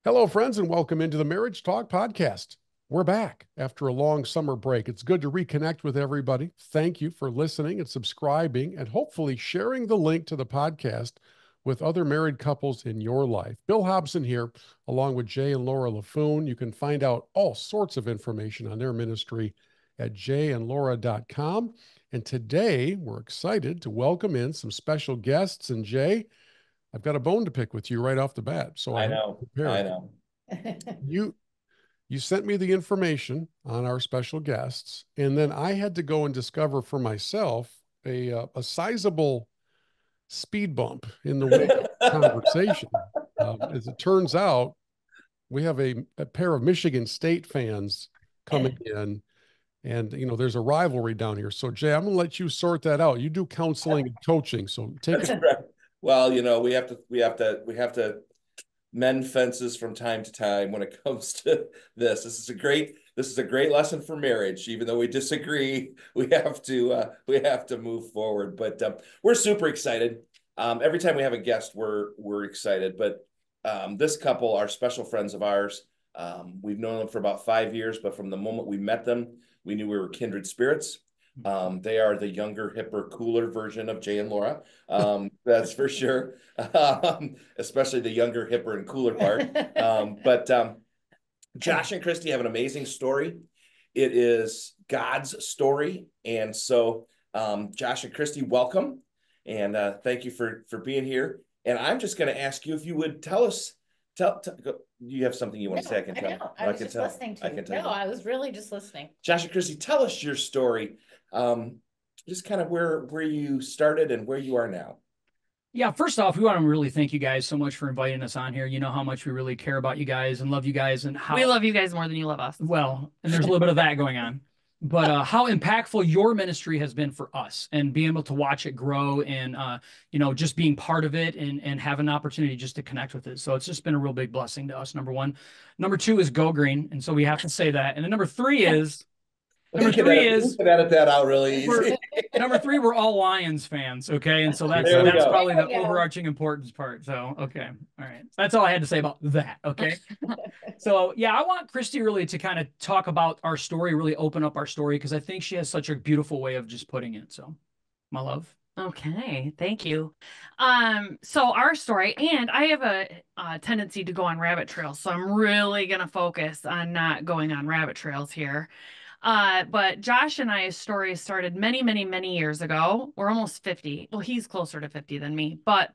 Hello, friends, and welcome into the Marriage Talk Podcast. We're back after a long summer break. It's good to reconnect with everybody. Thank you for listening and subscribing and hopefully sharing the link to the podcast with other married couples in your life. Bill Hobson here, along with Jay and Laura LaFoon. You can find out all sorts of information on their ministry at jayandlaura.com. And today we're excited to welcome in some special guests. And Jay, I've got a bone to pick with you right off the bat, so I I hope know. you're I prepared. know. You you sent me the information on our special guests, and then I had to go and discover for myself a sizable speed bump in the way of conversation. As it turns out, we have a pair of Michigan State fans coming in, and there's a rivalry down here. So Jay, I'm gonna let you sort that out. You do counseling and coaching, so take That's it. right. Well, we have to mend fences from time to time when it comes to this. This is a great lesson for marriage. Even though we disagree, we have to move forward. But we're super excited. Every time we have a guest, we're excited. But this couple are special friends of ours. We've known them for about 5 years, but from the moment we met them, we knew we were kindred spirits. They are the younger, hipper, cooler version of Jay and Laura. That's for sure. Especially the younger, hipper, and cooler part. But Josh and Kristy have an amazing story. It is God's story. And so, Josh and Kristy, welcome. And thank you for being here. And I'm just going to ask you if you would tell us, you have something you want to say? I can tell. I know. I was just listening to you. No, I was really just listening. Josh and Kristy, tell us your story. Just kind of where you started and where you are now. Yeah, first off, we want to really thank you guys so much for inviting us on here. You know how much we really care about you guys and love you guys and how We love you guys more than you love us. well, and there's a little bit of that going on. But how impactful your ministry has been for us and being able to watch it grow and just being part of it and have an opportunity just to connect with it. So it's just been a real big blessing to us, number one. Number two is Go Green. And so we have to say that. And then number three is You can edit that out really easy. number three, we're all Lions fans, okay? And so that's There we that's go. probably There the we go. overarching importance part. So, okay. All right. That's all I had to say about that, okay? So, yeah, I want Kristy really to kind of talk about our story, really open up our story, because I think she has such a beautiful way of just putting it. So, my love. Okay, thank you. So our story, and I have a tendency to go on rabbit trails, so I'm really gonna focus on not going on rabbit trails here. But Josh and I's story started many, many, many years ago. We're almost 50. Well, he's closer to 50 than me, but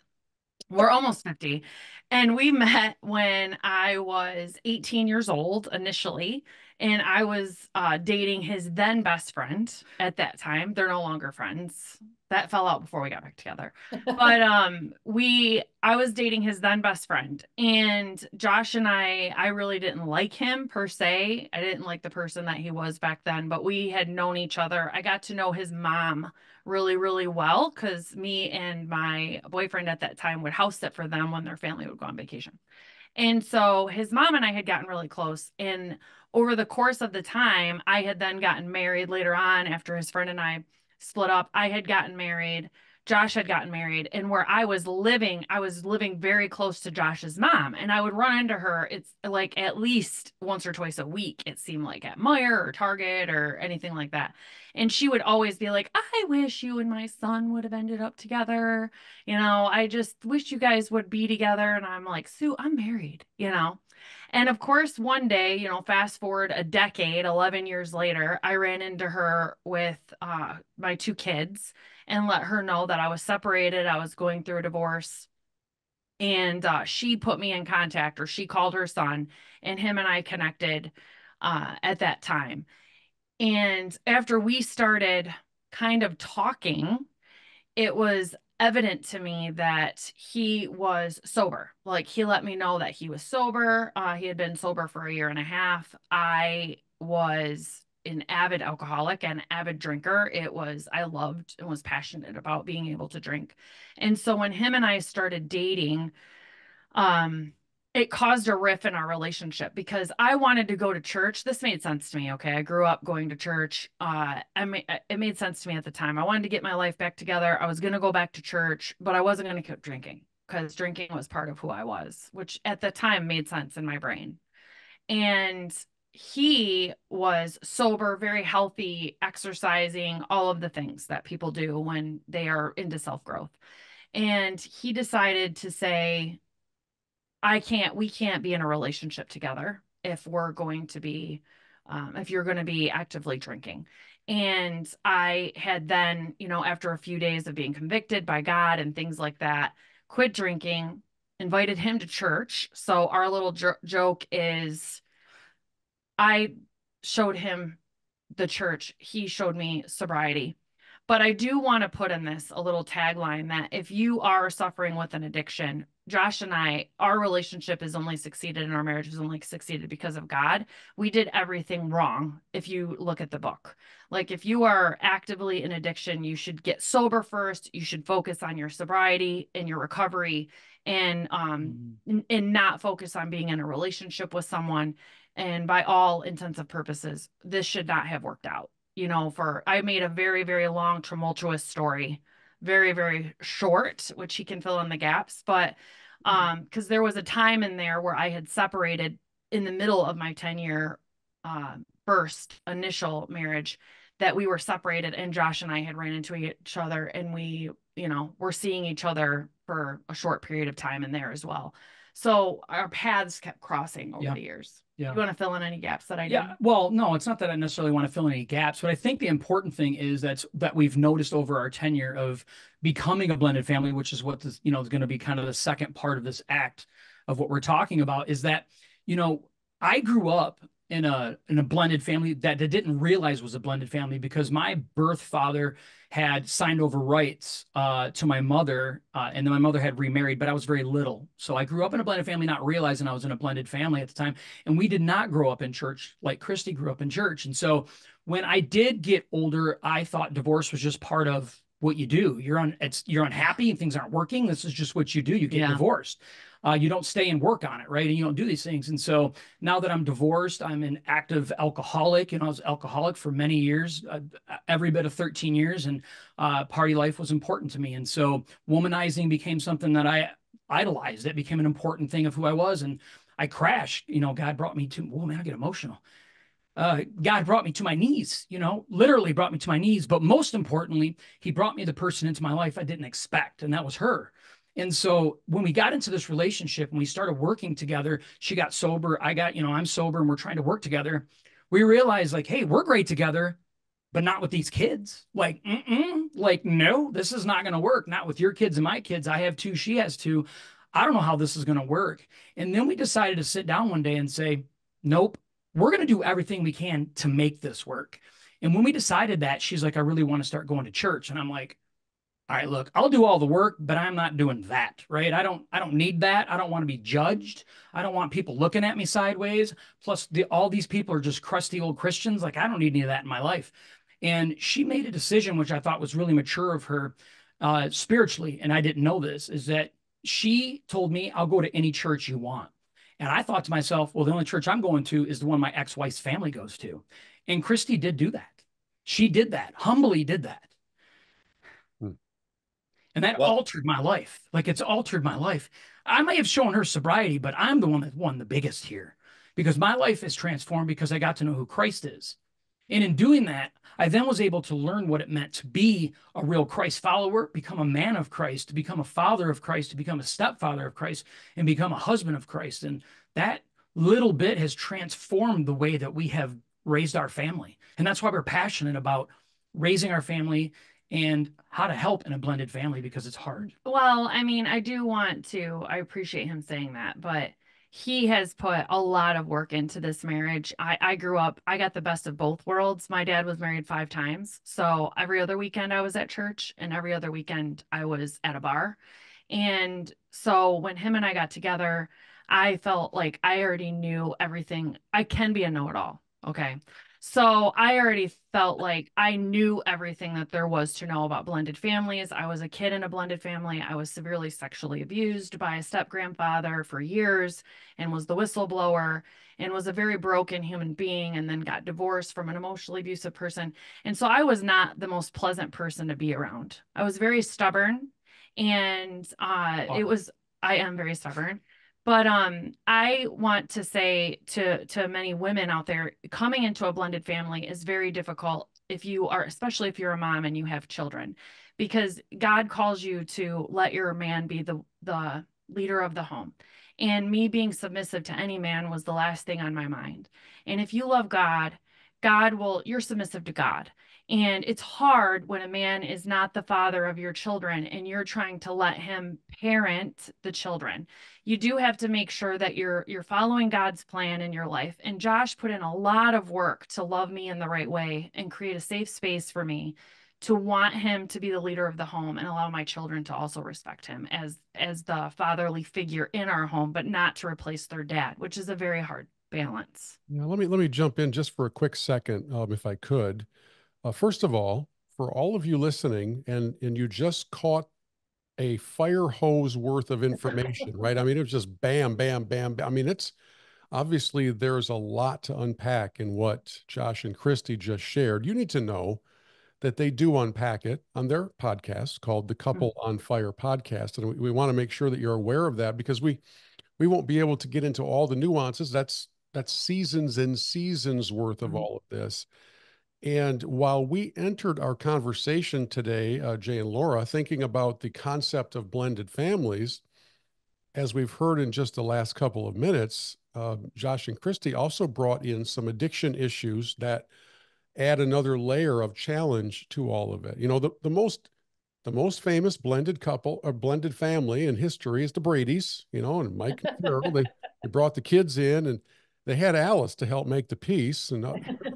we're almost 50. And we met when I was 18 years old initially, and I was dating his then best friend at that time. They're no longer friends. That fell out before we got back together. But I was dating his then best friend, and Josh and I really didn't like him per se. I didn't like the person that he was back then, but we had known each other. I got to know his mom really, really well because me and my boyfriend at that time would house sit for them when their family would go on vacation. And so his mom and I had gotten really close. And over the course of the time, I had then gotten married later on after his friend and I split up. I had gotten married. Josh had gotten married. And where I was living very close to Josh's mom. And I would run into her. It's like at least once or twice a week, it seemed like at Meijer or Target or anything like that. And she would always be like, I wish you and my son would have ended up together. I just wish you guys would be together. And I'm like, Sue, I'm married. And of course, one day, fast forward a decade, 11 years later, I ran into her with my two kids and let her know that I was separated. I was going through a divorce. And she put me in contact, or she called her son, and him and I connected at that time. And after we started kind of talking, it was evident to me that he was sober. Like he let me know that he was sober. He had been sober for a year and a half. I was an avid alcoholic and avid drinker. I loved and was passionate about being able to drink. And so when him and I started dating, it caused a rift in our relationship because I wanted to go to church. This made sense to me. Okay. I grew up going to church. It made sense to me at the time. I wanted to get my life back together. I was going to go back to church, but I wasn't going to keep drinking. because drinking was part of who I was, which at the time made sense in my brain. And he was sober, very healthy, exercising, all of the things that people do when they are into self-growth. And he decided to say, we can't be in a relationship together if we're going to be, if you're going to be actively drinking. And I had then, after a few days of being convicted by God and things like that, quit drinking, invited him to church. So our little joke is I showed him the church. He showed me sobriety. But I do want to put in this a little tagline that if you are suffering with an addiction, Josh and I, our relationship has only succeeded and our marriage has only succeeded because of God. We did everything wrong if you look at the book. Like if you are actively in addiction, you should get sober first. You should focus on your sobriety and your recovery and not focus on being in a relationship with someone. And by all intents and purposes, this should not have worked out. I made a very, very long, tumultuous story, very, very short, which he can fill in the gaps. But because there was a time in there where I had separated in the middle of my 10-year first initial marriage, that we were separated, and Josh and I had ran into each other, and we, were seeing each other for a short period of time in there as well. So our paths kept crossing over the years. Yeah. You want to fill in any gaps that I did? Yeah. Well, no, it's not that I necessarily want to fill in any gaps, but I think the important thing is that we've noticed over our tenure of becoming a blended family, which is what this, is going to be kind of the second part of this act of what we're talking about, is that, I grew up in a blended family that didn't realize was a blended family because my birth father had signed over rights to my mother, and then my mother had remarried, but I was very little. So I grew up in a blended family, not realizing I was in a blended family at the time. And we did not grow up in church like Kristy grew up in church. And so when I did get older, I thought divorce was just part of what you do. You're unhappy and things aren't working. This is just what you do. You get divorced. You don't stay and work on it, right? And you don't do these things. And so now that I'm divorced, I'm an active alcoholic. I was alcoholic for many years, every bit of 13 years. And party life was important to me. And so womanizing became something that I idolized. It became an important thing of who I was. And I crashed. God brought me to, oh man, I get emotional. God brought me to my knees, literally brought me to my knees. But most importantly, he brought me the person into my life I didn't expect. And that was her. And so when we got into this relationship and we started working together, she got sober. I'm sober and we're trying to work together. We realized like, hey, we're great together, but not with these kids. Like, no, this is not going to work. Not with your kids and my kids. I have 2, she has 2. I don't know how this is going to work. And then we decided to sit down one day and say, nope, we're going to do everything we can to make this work. And when we decided that, she's like, I really want to start going to church. And I'm like, all right, look, I'll do all the work, but I'm not doing that, right? I don't need that. I don't want to be judged. I don't want people looking at me sideways. Plus, all these people are just crusty old Christians. Like, I don't need any of that in my life. And she made a decision, which I thought was really mature of her spiritually, and I didn't know this, is that she told me, I'll go to any church you want. And I thought to myself, well, the only church I'm going to is the one my ex-wife's family goes to. And Kristy did do that. She did that, humbly did that. And that altered my life. Like, it's altered my life. I may have shown her sobriety, but I'm the one that won the biggest here because my life is transformed because I got to know who Christ is. And in doing that, I then was able to learn what it meant to be a real Christ follower, become a man of Christ, to become a father of Christ, to become a stepfather of Christ, and become a husband of Christ. And that little bit has transformed the way that we have raised our family. And that's why we're passionate about raising our family and how to help in a blended family because it's hard. Well, I mean, I appreciate him saying that, but he has put a lot of work into this marriage. I grew up, I got the best of both worlds. My dad was married 5 times. So every other weekend I was at church and every other weekend I was at a bar. And so when him and I got together, I felt like I already knew everything. I can be a know-it-all. Okay. So I already felt like I knew everything that there was to know about blended families. I was a kid in a blended family. I was severely sexually abused by a step-grandfather for years and was the whistleblower and was a very broken human being and then got divorced from an emotionally abusive person. And so I was not the most pleasant person to be around. I was very stubborn and it was I am very stubborn. But I want to say to many women out there, coming into a blended family is very difficult if you are, especially if you're a mom and you have children, because God calls you to let your man be the leader of the home. And me being submissive to any man was the last thing on my mind. And if you love God, you're submissive to God. And it's hard when a man is not the father of your children and you're trying to let him parent the children. You do have to make sure that you're following God's plan in your life. And Josh put in a lot of work to love me in the right way and create a safe space for me to want him to be the leader of the home and allow my children to also respect him as the fatherly figure in our home, but not to replace their dad, which is a very hard balance. Yeah, let me jump in just for a quick second, if I could. First of all, for all of you listening, and you just caught a fire hose worth of information, right? I mean, it was just bam, bam, bam, bam. I mean, it's obviously there's a lot to unpack in what Josh and Kristy just shared. You need to know that they do unpack it on their podcast called the Couple on Fire podcast. And we want to make sure that you're aware of that, because we won't be able to get into all the nuances. That's seasons and seasons worth of all of this. And while we entered our conversation today, Jay and Laura, thinking about the concept of blended families, as we've heard in just the last couple of minutes, Josh and Kristy also brought in some addiction issues that add another layer of challenge to all of it. You know, the most famous blended couple or blended family in history is the Brady's, you know, and Mike and Carol. They brought the kids in, and they had Alice to help make the peace, and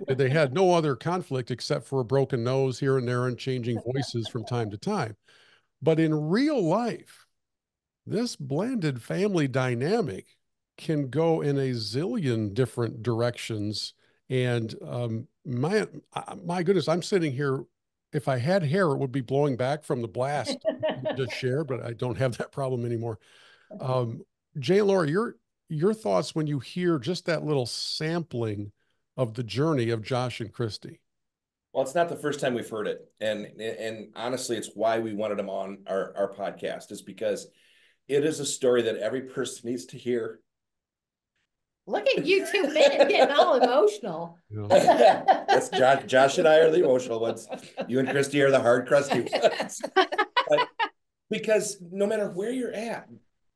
they had no other conflict except for a broken nose here and there and changing voices from time to time. But in real life, this blended family dynamic can go in a zillion different directions. And my goodness, I'm sitting here. If I had hair, it would be blowing back from the blast you just shared, but I don't have that problem anymore. Jay and Laura, your thoughts when you hear just that little sampling of the journey of Josh and Kristy. Well, it's not the first time we've heard it. And honestly, it's why we wanted them on our podcast, is because it is a story that every person needs to hear. Look at you two men getting all emotional. That's Josh and I are the emotional ones. You and Kristy are the hard, crusty ones. But because no matter where you're at,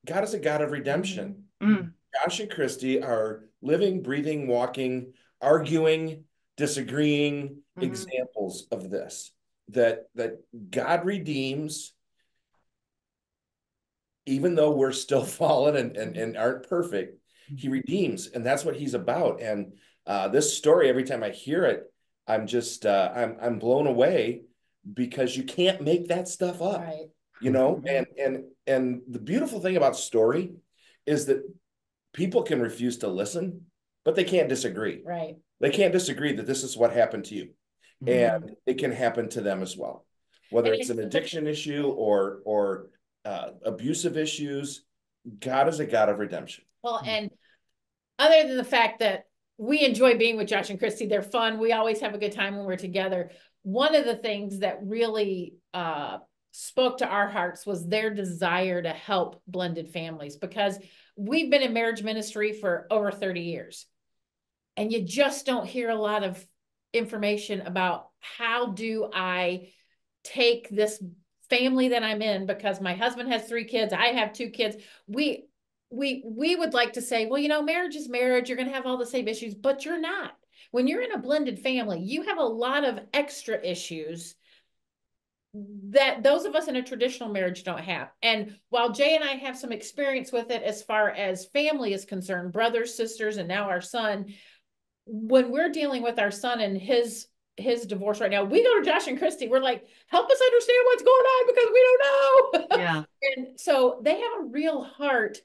God is a God of redemption. Josh and Kristy are living, breathing, walking, arguing, disagreeing examples of this. That God redeems, even though we're still fallen and aren't perfect. He redeems, and that's what he's about. And this story, every time I hear it, I'm just I'm blown away, because you can't make that stuff up, right? You know. And the beautiful thing about story is that people can refuse to listen, but they can't disagree. Right? They can't disagree that this is what happened to you, and it can happen to them as well, whether it's an addiction issue or abusive issues. God is a God of redemption. Well, and other than the fact that we enjoy being with Josh and Kristy, they're fun. We always have a good time when we're together. One of the things that really spoke to our hearts was their desire to help blended families, because we've been in marriage ministry for over 30 years. And you just don't hear a lot of information about how do I take this family that I'm in, because my husband has 3 kids, I have 2 kids. We would like to say, well, you know, marriage is marriage. You're going to have all the same issues, but you're not. When you're in a blended family, you have a lot of extra issues that those of us in a traditional marriage don't have. And while Jay and I have some experience with it as far as family is concerned, brothers, sisters, and now our son, when we're dealing with our son and his divorce right now, we go to Josh and Kristy. We're like, help us understand what's going on, because we don't know. Yeah. And so they have a real heart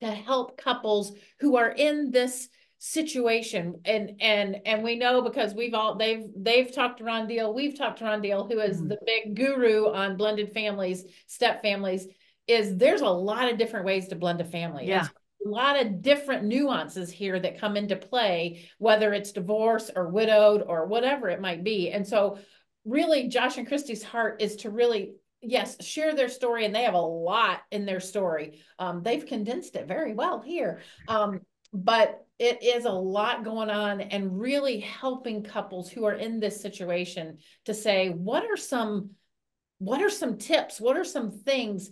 to help couples who are in this situation. And we know, because they've talked to Ron Deal, we've talked to Ron Deal, who is the big guru on blended families, step families, is there's a lot of different ways to blend a family. Yeah. A lot of different nuances here that come into play, whether it's divorce or widowed or whatever it might be. And so really Josh and Kristy's heart is to really yes, share their story, and they have a lot in their story. They've condensed it very well here. But it is a lot going on, and really helping couples who are in this situation to say, what are some tips? What are some things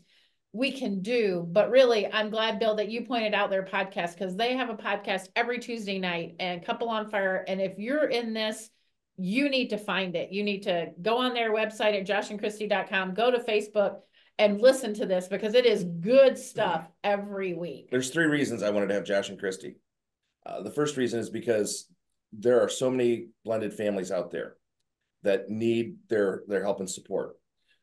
we can do? But really, I'm glad, Bill, that you pointed out their podcast, because they have a podcast every Tuesday night, and Couple on Fire. And if you're in this, you need to find it. You need to go on their website at joshandchristy.com, go to Facebook, and listen to this, because it is good stuff every week. There's 3 reasons I wanted to have Josh and Kristy. The first reason is because there are so many blended families out there that need their help and support.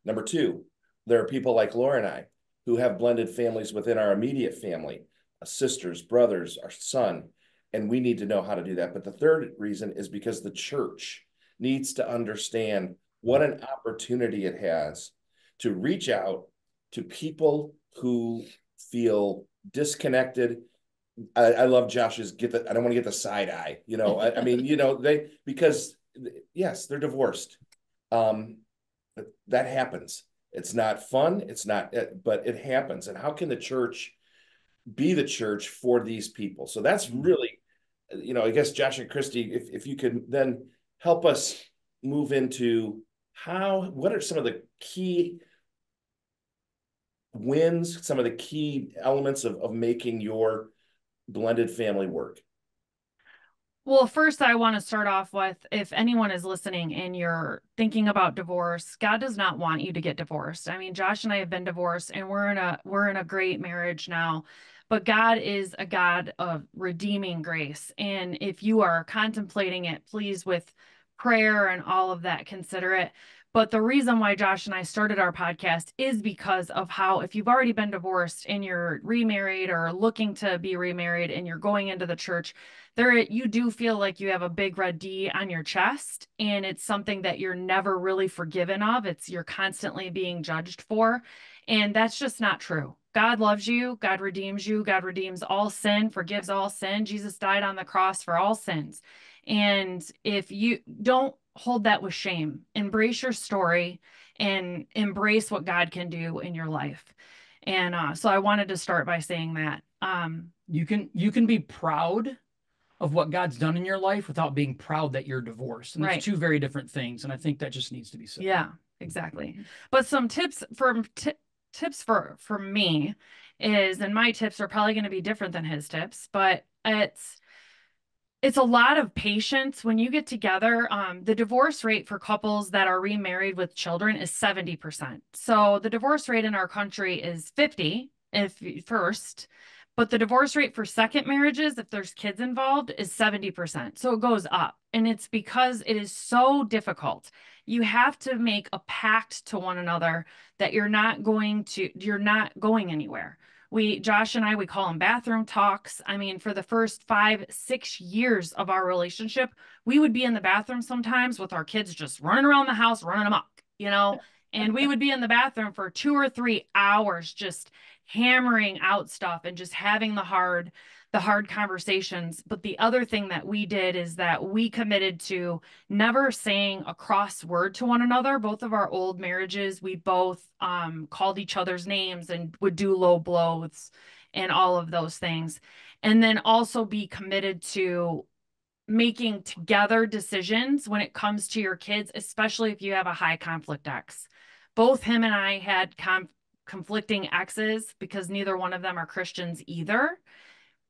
Number 2, there are people like Laura and I who have blended families within our immediate family, sisters, brothers, our son, and we need to know how to do that. But the third reason is because the church needs to understand what an opportunity it has to reach out to people who feel disconnected. I love Josh's I don't want to get the side eye, I mean, because yes, they're divorced. That happens. It's not fun. It's not, but it happens. And how can the church be the church for these people? So that's really, I guess, Josh and Kristy, if you could then help us move into what are some of the key wins, some of the key elements of making your blended family work? Well, first, I want to start off with, if anyone is listening and you're thinking about divorce, God does not want you to get divorced. I mean, Josh and I have been divorced, and we're in a great marriage now. But God is a God of redeeming grace. And if you are contemplating it, please, with prayer and all of that, consider it. But the reason why Josh and I started our podcast is because of how, if you've already been divorced and you're remarried or looking to be remarried and you're going into the church, you do feel like you have a big red D on your chest, and it's something that you're never really forgiven of. You're constantly being judged for. And that's just not true. God loves you. God redeems you. God redeems all sin, forgives all sin. Jesus died on the cross for all sins. And if you don't hold that with shame, embrace your story and embrace what God can do in your life. And so I wanted to start by saying that. You can be proud of what God's done in your life without being proud that you're divorced. And there's 2 very different things. And I think that just needs to be said. Yeah, exactly. But some tips for me is, and my tips are probably going to be different than his tips, but it's a lot of patience when you get together. The divorce rate for couples that are remarried with children is 70%. So the divorce rate in our country is 50 first, but the divorce rate for second marriages, if there's kids involved, is 70%. So it goes up. And it's because it is so difficult. You have to make a pact to one another that you're not going anywhere. Josh and I, we call them bathroom talks. I mean, for the first 5-6 years of our relationship, we would be in the bathroom sometimes with our kids just running around the house, running amok, and we would be in the bathroom for 2 or 3 hours, just hammering out stuff and just having the hard conversations. But the other thing that we did is that we committed to never saying a cross word to one another. Both of our old marriages, we both called each other's names and would do low blows and all of those things. And then also be committed to making together decisions when it comes to your kids, especially if you have a high conflict ex. Both him and I had conflicting exes because neither one of them are Christians either.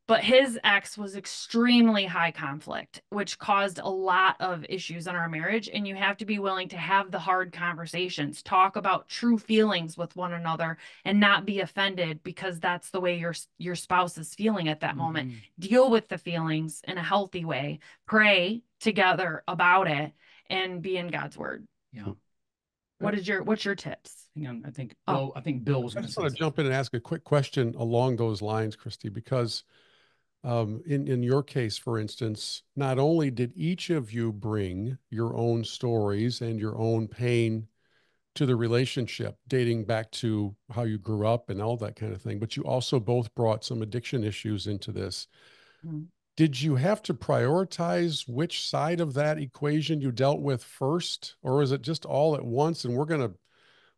But his ex was extremely high conflict, which caused a lot of issues in our marriage. And you have to be willing to have the hard conversations, talk about true feelings with one another, and not be offended because that's the way your spouse is feeling at that moment. Deal with the feelings in a healthy way, pray together about it, and be in God's word. Yeah. What's your tips? Hang on, I think Bill was going to just want to jump in and ask a quick question along those lines, Kristy, because in your case, for instance, not only did each of you bring your own stories and your own pain to the relationship, dating back to how you grew up and all that kind of thing, but you also both brought some addiction issues into this. Mm-hmm. Did you have to prioritize which side of that equation you dealt with first, or is it just all at once and we're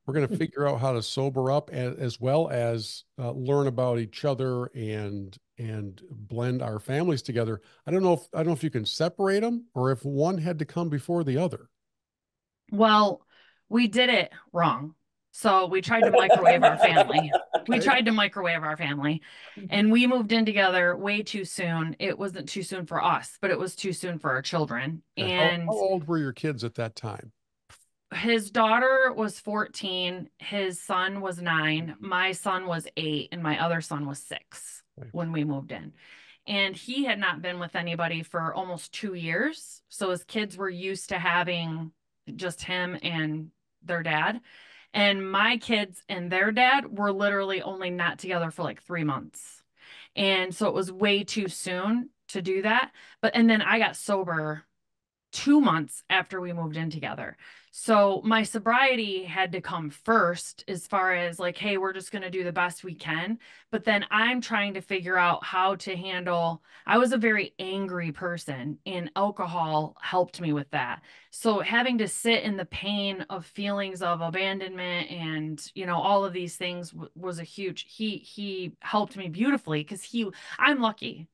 We're going to figure out how to sober up as well as learn about each other and blend our families together. I don't know if you can separate them or if one had to come before the other. Well, we did it wrong. So we tried to microwave our family. We Okay. tried to microwave our family, and we moved in together way too soon. It wasn't too soon for us, but it was too soon for our children. Okay. And How old were your kids at that time? his daughter was 14, his son was 9, my son was 8, and my other son was 6 Okay. when we moved in. And he had not been with anybody for almost 2 years. So his kids were used to having just him and their dad. And my kids and their dad were literally only not together for like 3 months. And so it was way too soon to do that. And then I got sober 2 months after we moved in together. So my sobriety had to come first as far as like, hey, we're just going to do the best we can. But then I'm trying to figure out how to handle, I was a very angry person and alcohol helped me with that. So having to sit in the pain of feelings of abandonment and, you know, all of these things was a huge, he helped me beautifully because I'm lucky.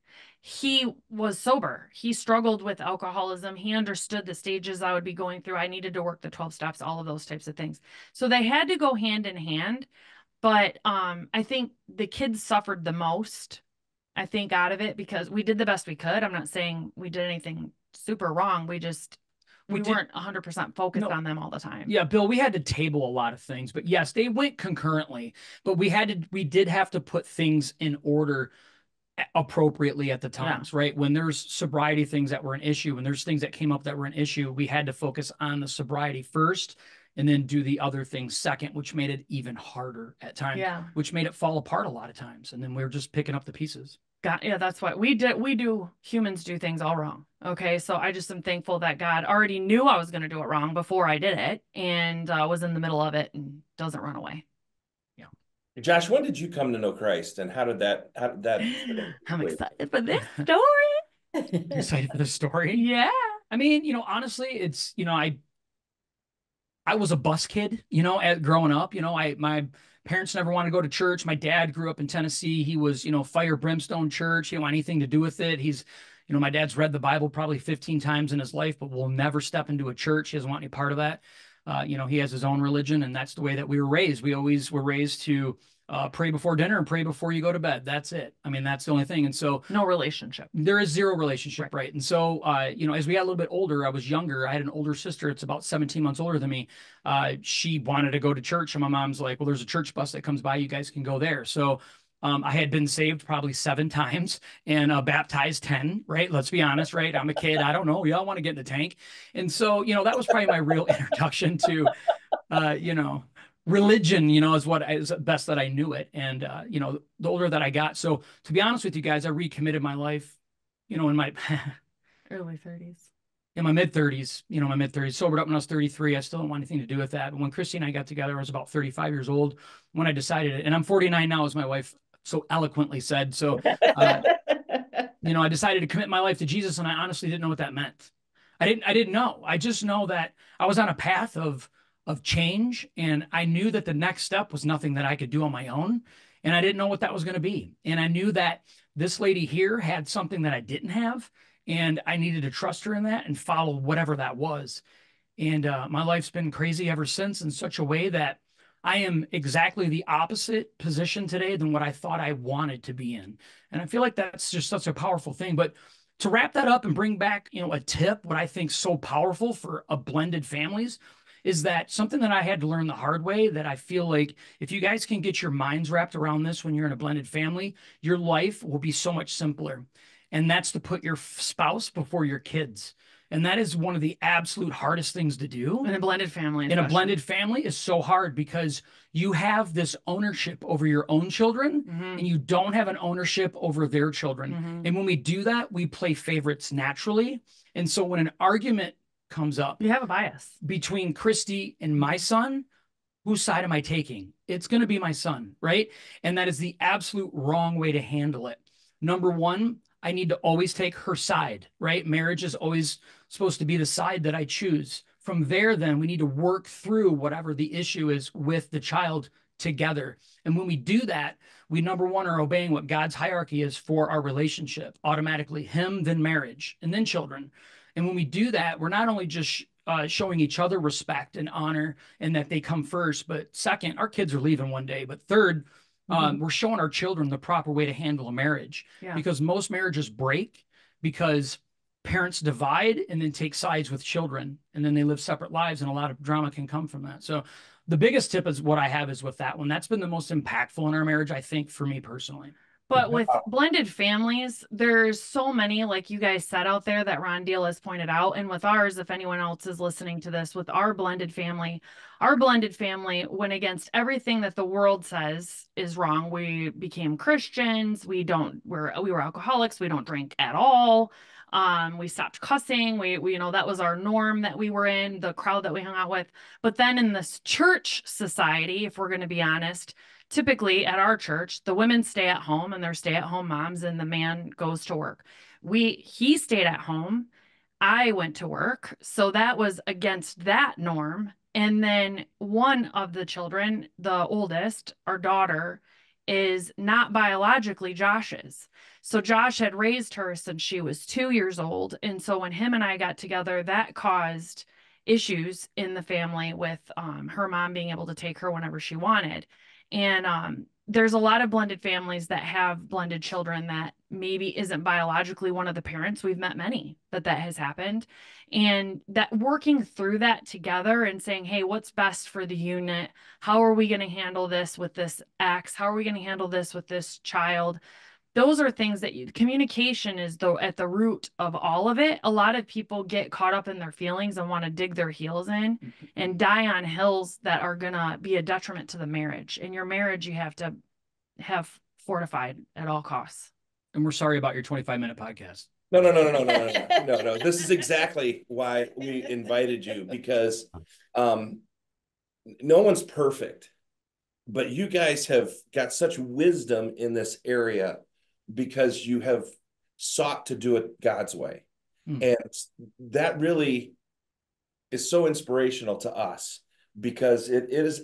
He was sober. He struggled with alcoholism. He understood the stages I would be going through. I needed to work the 12 steps, all of those types of things. So they had to go hand in hand. But I think the kids suffered the most, I think, out of it because we did the best we could. I'm not saying we did anything super wrong. We weren't 100% focused on them all the time. Yeah, Bill, we had to table a lot of things, but yes, they went concurrently, but we did have to put things in order appropriately at the times, right? When there's sobriety things that were an issue, when there's things that came up that were an issue, we had to focus on the sobriety first and then do the other things second, which made it even harder at times, which made it fall apart a lot of times. And then we were just picking up the pieces. Yeah, that's what humans do things all wrong. Okay. So I just am thankful that God already knew I was going to do it wrong before I did it and was in the middle of it and doesn't run away. Josh, when did you come to know Christ, and how did that I'm excited for this story. You're excited for the story? Yeah. I mean, you know, honestly, it's, you know, I was a bus kid, you know, growing up, you know, my parents never wanted to go to church. My dad grew up in Tennessee. He was, you know, fire brimstone church. He didn't want anything to do with it. He's, you know, my dad's read the Bible probably 15 times in his life, but will never step into a church. He doesn't want any part of that. You know, he has his own religion, and that's the way that we were raised. We always were raised to pray before dinner and pray before you go to bed. That's it. I mean, that's the only thing. And so no relationship. There is zero relationship, right? And so, you know, as we got a little bit older, I was younger. I had an older sister. It's about 17 months older than me. She wanted to go to church, and my mom's like, well, there's a church bus that comes by. You guys can go there. So I had been saved probably 7 times and baptized 10, right? Let's be honest, right? I'm a kid. I don't know. Y'all want to get in the tank. And so, you know, that was probably my real introduction to, you know, religion, you know, is best that I knew it. And, you know, the older that I got. So to be honest with you guys, I recommitted my life, you know, in my early 30s. In my mid 30s, you know, my mid 30s, sobered up when I was 33. I still didn't want anything to do with that. When Kristy and I got together, I was about 35 years old when I decided it. And I'm 49 now, as my wife so eloquently said. So, you know, I decided to commit my life to Jesus, and I honestly didn't know what that meant. I didn't know. I just know that I was on a path of change, and I knew that the next step was nothing that I could do on my own, and I didn't know what that was going to be. And I knew that this lady here had something that I didn't have, and I needed to trust her in that and follow whatever that was. And my life's been crazy ever since, in such a way that I am exactly the opposite position today than what I thought I wanted to be in. And I feel like that's just such a powerful thing. But to wrap that up and bring back, you know, a tip, what I think is so powerful for a blended families is that something that I had to learn the hard way, that I feel like if you guys can get your minds wrapped around this when you're in a blended family, your life will be so much simpler. And that's to put your spouse before your kids. And that is one of the absolute hardest things to do. In a blended family. In a blended family is so hard because you have this ownership over your own children, and you don't have an ownership over their children. And when we do that, we play favorites naturally. And so when an argument comes up, you have a bias between Kristy and my son, whose side am I taking? It's going to be my son, right? And that is the absolute wrong way to handle it. Number one, I need to always take her side, right? Marriage is always supposed to be the side that I choose From there, then we need to work through whatever the issue is with the child together. And when we do that, we, number one, are obeying what God's hierarchy is for our relationship, automatically him, then marriage, and then children. And when we do that, we're not only just showing each other respect and honor and that they come first, but second, our kids are leaving one day. But third, we're showing our children the proper way to handle a marriage, because most marriages break because parents divide and then take sides with children, and then they live separate lives, and a lot of drama can come from that. So the biggest tip is what I have is with that one. That's been the most impactful in our marriage, I think, for me personally. But with blended families, there's so many, like you guys said out there, that Ron Deal has pointed out. And with ours, if anyone else is listening to this, with our blended family went against everything that the world says is wrong. We became Christians. We were alcoholics. We don't drink at all. We stopped cussing. We, you know, that was our norm that we were in, the crowd that we hung out with. But then in this church society, if we're going to be honest, typically at our church, the women stay at home and they're stay-at-home moms, and the man goes to work. He stayed at home. I went to work. So that was against that norm. And then one of the children, the oldest, our daughter, is not biologically Josh's. So Josh had raised her since she was 2 years old. And so when him and I got together, that caused issues in the family with her mom being able to take her whenever she wanted. And there's a lot of blended families that have blended children that maybe isn't biologically one of the parents. We've met many that has happened. And that working through that together and saying, hey, what's best for the unit? How are we going to handle this with this ex? How are we going to handle this with this child? Those are things that communication is at the root of all of it. A lot of people get caught up in their feelings and want to dig their heels in and die on hills that are going to be a detriment to the marriage. And your marriage, you have to have fortified at all costs. And we're sorry about your 25-minute podcast. No. This is exactly why we invited you, because no one's perfect, but you guys have got such wisdom in this area because you have sought to do it God's way. And that really is so inspirational to us, because it is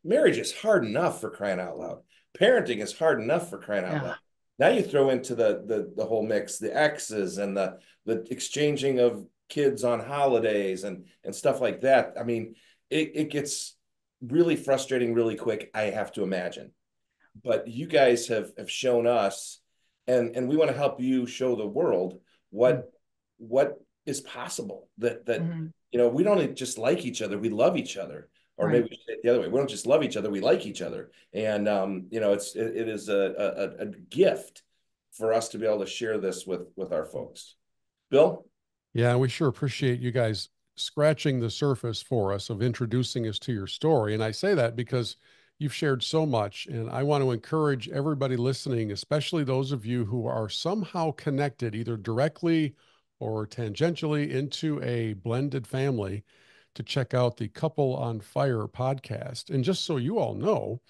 marriage is hard enough, for crying out loud. Parenting is hard enough, for crying out loud. Now you throw into the whole mix, the exes and the exchanging of kids on holidays and stuff like that. I mean, it gets really frustrating really quick, I have to imagine. But you guys have shown us, and we want to help you show the world what is possible. That you know, we don't just like each other, we love each other. Or maybe we should say it the other way. We don't just love each other, we like each other. And you know, it is a gift for us to be able to share this with our folks. Bill? Yeah, we sure appreciate you guys scratching the surface for us of introducing us to your story. And I say that because you've shared so much, and I want to encourage everybody listening, especially those of you who are somehow connected, either directly or tangentially, into a blended family, to check out the Couple on Fire podcast. And just so you all know,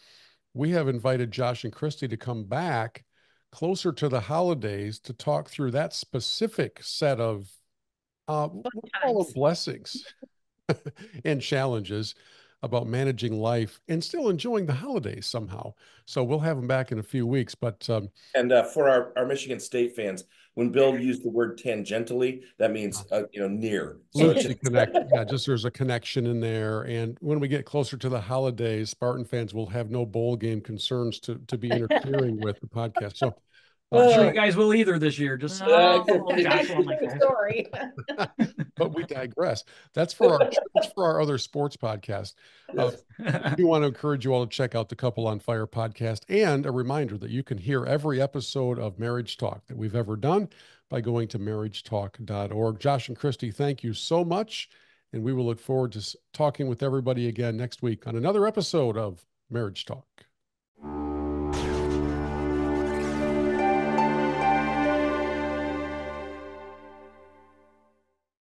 we have invited Josh and Kristy to come back closer to the holidays to talk through that specific set of blessings and challenges about managing life and still enjoying the holidays somehow. So we'll have them back in a few weeks. But for our Michigan State fans, when Bill used the word tangentially, that means near. Loosely connected. Yeah, just there's a connection in there. And when we get closer to the holidays, Spartan fans will have no bowl game concerns to be interfering with the podcast. So I'm sure you guys will either this year. Just story. But we digress. That's for our other sports podcast. We want to encourage you all to check out the Couple on Fire podcast, and a reminder that you can hear every episode of Marriage Talk that we've ever done by going to marriagetalk.org. Josh and Kristy, thank you so much, and we will look forward to talking with everybody again next week on another episode of Marriage Talk.